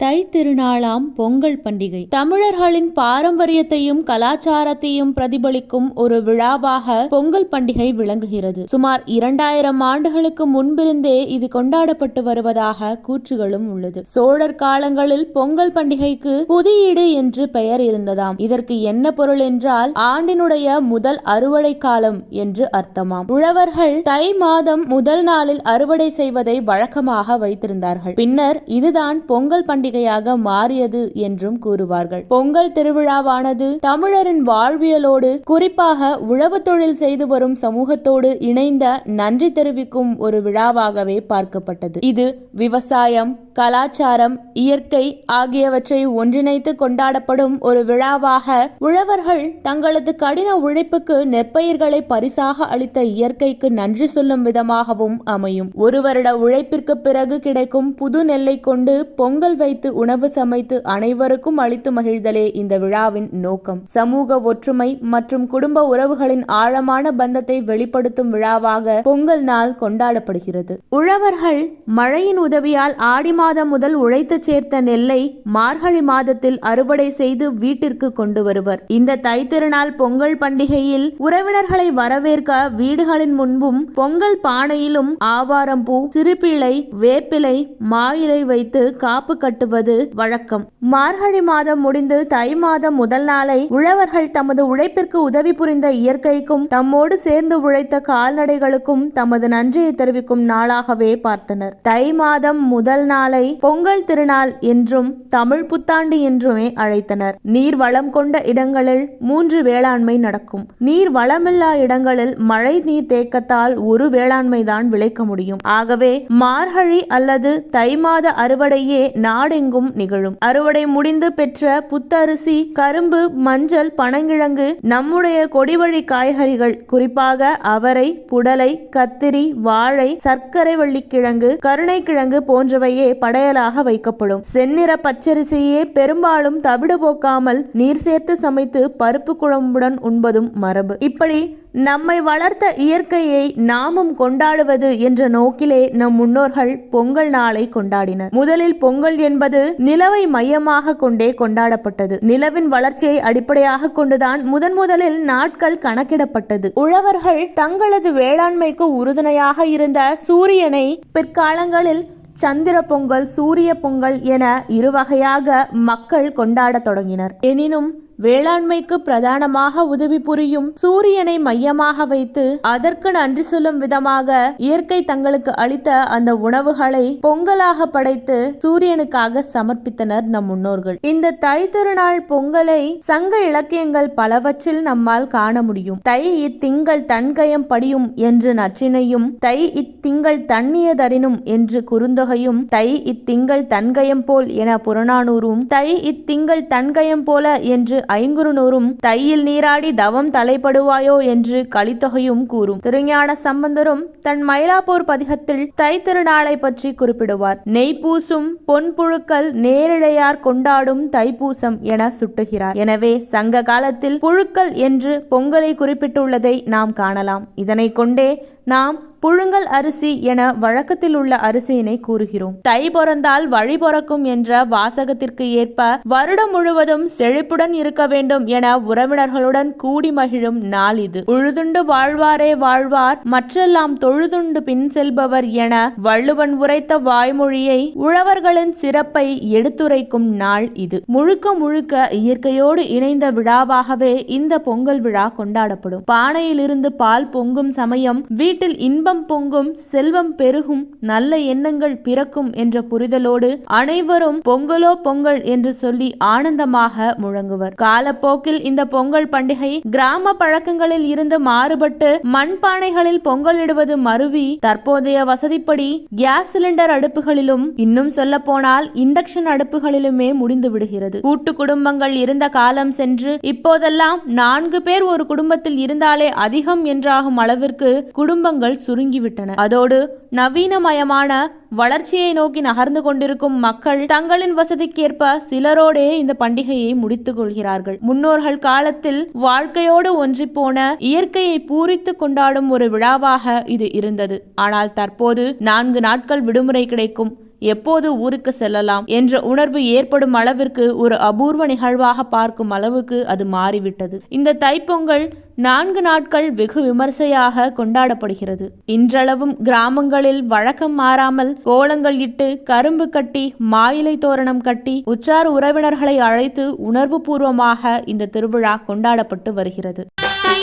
தை திருநாளாம் பொங்கல் பண்டிகை தமிழர்களின் பாரம்பரியத்தையும் கலாச்சாரத்தையும் பிரதிபலிக்கும் ஒரு விழாவாக பொங்கல் பண்டிகை விளங்குகிறது. சுமார் 2000 ஆண்டுகளுக்கு முன்பிருந்தே இது கொண்டாடப்பட்டு வருவதாக கூற்றுகளும் உள்ளது. சோழர் காலங்களில் பொங்கல் பண்டிகைக்கு புதியீடு என்று பெயர் இருந்ததாம். இதற்கு என்ன பொருள் என்றால் ஆண்டினுடைய முதல் அறுவடை காலம் என்று அர்த்தமாம். உழவர்கள் தை மாதம் முதல் நாளில் அறுவடை செய்வதை வழக்கமாக வைத்திருந்தார்கள். பின்னர் இதுதான் பொங்கல் பண்டிகையாக மாறியது என்றும் கூறுவார்கள். பொங்கல் திருவிழாவானது தமிழரின் வாழ்வியலோடு, குறிப்பாக உழவு தொழில் செய்து வரும் சமூகத்தோடு இணைந்த நன்றி தெரிவிக்கும் ஒரு விழாவாகவே பார்க்கப்பட்டது. இது விவசாயம், கலாச்சாரம், இயற்கை ஆகியவற்றை ஒன்றிணைத்து கொண்டாடப்படும் ஒரு விழாவாக உழவர்கள் தங்களது கடின உழைப்புக்கு நெற்பயிர்களை பரிசாக அளித்த இயற்கைக்கு நன்றி சொல்லும் விதமாகவும் அமையும். ஒரு வருட உழைப்பிற்கு பிறகு கிடைக்கும் புது நெல்லை கொண்டு பொங்கல் வைத்து உணவு சமைத்து அனைவருக்கும் அளித்து மகிழ்தலே இந்த விழாவின் நோக்கம். சமூக ஒற்றுமை மற்றும் குடும்ப உறவுகளின் ஆழமான பந்தத்தை வெளிப்படுத்தும் விழாவாக பொங்கல் நாள் கொண்டாடப்படுகிறது. உழவர்கள் மழையின் உதவியால் ஆடி மாதம் முதல் உழைத்து சேர்த்த நெல்லை மார்கழி மாதத்தில் அறுவடை செய்து வீட்டிற்கு கொண்டு வருவர். இந்த தை திருநாள் பொங்கல் பண்டிகையில் உறவினர்களை வரவேற்க வீடுகளின் முன்பும் பொங்கல் பானையிலும் ஆவாரம்பூ, சிறுபிள்ளை, வேப்பிலை, மாயிலை வைத்து காப்பு கட்டுவது வழக்கம். மார்கழி மாதம் முடிந்து தை மாதம் முதல் நாளை உழவர்கள் தமது உழைப்பிற்கு உதவி புரிந்த இயற்கைக்கும் தம்மோடு சேர்ந்து உழைத்த கால்நடைகளுக்கும் தமது நன்றியை தெரிவிக்கும் நாளாகவே பார்த்தனர். தை மாதம் முதல் நாளை பொங்கல் திருநாள் என்றும் தமிழ் புத்தாண்டு என்றுமே அழைத்தனர். நீர் வளம் கொண்ட இடங்களில் 3 வேளாண்மை நடக்கும். நீர் வளமில்லா இடங்களில் மழை நீர் தேக்கத்தால் ஒரு வேளாண்மை தான் விளைக்க முடியும். ஆகவே மார்கழி அல்லது தை மாத அறுவடையே நாடெங்கும் நிகழும். அறுவடை முடிந்து பெற்ற புத்தரிசி, கரும்பு, மஞ்சள், பனங்கிழங்கு, நம்முடைய கொடிவழி காய்கறிகள், குறிப்பாக அவரை, புடலை, கத்திரி, வாழை, சர்க்கரை வள்ளிக்கிழங்கு, கருணைக்கிழங்கு போன்றவையே படையலாக வைக்கப்படும். செந்நிற பச்சரிசியே பெரும்பாலும் தவிடு போக்காமல் நீர் சேர்த்து சமைத்து பருப்பு குழம்புடன் உண்பதும் மரபு. இப்படி நம்மை வளர்த்த இயற்கையை நாமும் கொண்டாடுவது என்ற நோக்கிலே நம் முன்னோர்கள் பொங்கல் நாளை கொண்டாடினர். முதலில் பொங்கல் என்பது நிலவை மையமாக கொண்டே கொண்டாடப்பட்டது. நிலவின் வளர்ச்சியை அடிப்படையாக கொண்டுதான் முதலில் நாட்கள் கணக்கிடப்பட்டது. உழவர்கள் தங்களது வேளாண்மைக்கு உறுதுணையாக இருந்த சூரியனை பிற்காலங்களில் சந்திர பொங்கல், சூரிய பொங்கல் என இருவகையாக மக்கள் கொண்டாடத் தொடங்கினர். எனினும் வேளாண்மைக்கு பிரதானமாக உதவி புரியும் சூரியனை மையமாக வைத்து அதற்கு நன்றி சொல்லும் விதமாக இயற்கை தங்களுக்கு அளித்த அந்த உணவுகளை பொங்கலாக படைத்து சூரியனுக்காக சமர்ப்பித்தனர் நம் முன்னோர்கள். இந்த தை திருநாள் பொங்கலை சங்க இலக்கியங்கள் பலவற்றில் நம்மால் காண முடியும். தை இத்திங்கள் தன்கயம் படியும் என்று நற்றினையும், தை இத்திங்கள் தண்ணியதரினும் என்று குறுந்தொகையும், தை இத்திங்கள் தன்கயம் போல் என புறநானூறும், தை இத்திங்கள் தன்கயம் போல என்று ஐங்குறுநூறும், தையில் நீராடி தவம் தலைப்படுவாயோ என்று கலித்தொகையும் கூறும். திருஞான சம்பந்தரும் தன் மயிலாப்பூர் பதிகத்தில் தை திருநாளை பற்றி குறிப்பிடுவார். நெய்பூசும் பொன்புழுக்கள் நேரிழையார் கொண்டாடும் தைப்பூசம் என சுட்டுகிறார். எனவே சங்க காலத்தில் புழுக்கள் என்று பொங்கலை குறிப்பிட்டுள்ளதை நாம் காணலாம். இதனை கொண்டே நாம் புழுங்கல் அரிசி என வழக்கத்தில் உள்ள அரிசியினை கூறுகிறோம். தை பொறந்தால் வழி பொறக்கும் என்ற வாசகத்திற்கு ஏற்ப வருடம் முழுவதும் செழிப்புடன் இருக்க வேண்டும் என உறவினர்களுடன் கூடி மகிழும் நாள் இது. உழுதுண்டு வாழ்வாரே வாழ்வார், மற்றெல்லாம் தொழுதுண்டு பின் செல்பவர் என வள்ளுவன் உரைத்த வாய்மொழியை, உழவர்களின் சிறப்பை எடுத்துரைக்கும் நாள் இது. முழுக்க முழுக்க இயற்கையோடு இணைந்த விழாவாகவே இந்த பொங்கல் விழா கொண்டாடப்படும். பானையில் இருந்து பால் பொங்கும் சமயம் வீட்டில் இன்பம் பொங்கும், செல்வம் பெருகும், நல்ல எண்ணங்கள் பிறக்கும் என்ற புரிதலோடு அனைவரும் பொங்கலோ பொங்கல் என்று சொல்லி ஆனந்தமாக முழங்குவர். காலப்போக்கில் இந்த பொங்கல் பண்டிகை கிராம பழக்கங்களில் இருந்து மாறுபட்டு மண்பானைகளில் பொங்கலிடுவது மருவி தற்போதைய வசதிப்படி கேஸ் சிலிண்டர் அடுப்புகளிலும், இன்னும் சொல்ல போனால் இண்டக்ஷன் அடுப்புகளிலுமே முடிந்து விடுகிறது. கூட்டு குடும்பங்கள் இருந்த காலம் சென்று இப்போதெல்லாம் 4 பேர் ஒரு குடும்பத்தில் இருந்தாலே அதிகம் என்றாகும் அளவிற்கு குடும்பங்கள் சுருங்கிவிட்டன. அதோடு நவீனமயமான வளர்ச்சியை நோக்கி நகர்ந்து கொண்டிருக்கும் மக்கள் தங்களின் வசதிக்கேற்ப சிலரோடே இந்த பண்டிகையை முடித்துக் கொள்கிறார்கள். முன்னோர்கள் காலத்தில் வாழ்க்கையோடு ஒன்றிப்போன இயற்கையை பூரித்து கொண்டாடும் ஒரு விழாவாக இது இருந்தது. ஆனால் தற்போது 4 நாட்கள் விடுமுறை கிடைக்கும். எப்போது ஊருக்கு செல்லலாம் என்ற உணர்வு ஏற்படும் அளவிற்கு ஒரு அபூர்வ நிகழ்வாக பார்க்கும் அளவுக்கு அது மாறிவிட்டது. இந்த தைப்பொங்கல் 4 நாட்கள் வெகு விமர்சையாக கொண்டாடப்படுகிறது. இன்றளவும் கிராமங்களில் வழக்கம் மாறாமல் கோலங்கள் இட்டு, கரும்பு கட்டி, மாயிலை தோரணம் கட்டி, உற்றார் உறவினர்களை அழைத்து உணர்வு பூர்வமாக இந்த திருவிழா கொண்டாடப்பட்டு வருகிறது. Hey,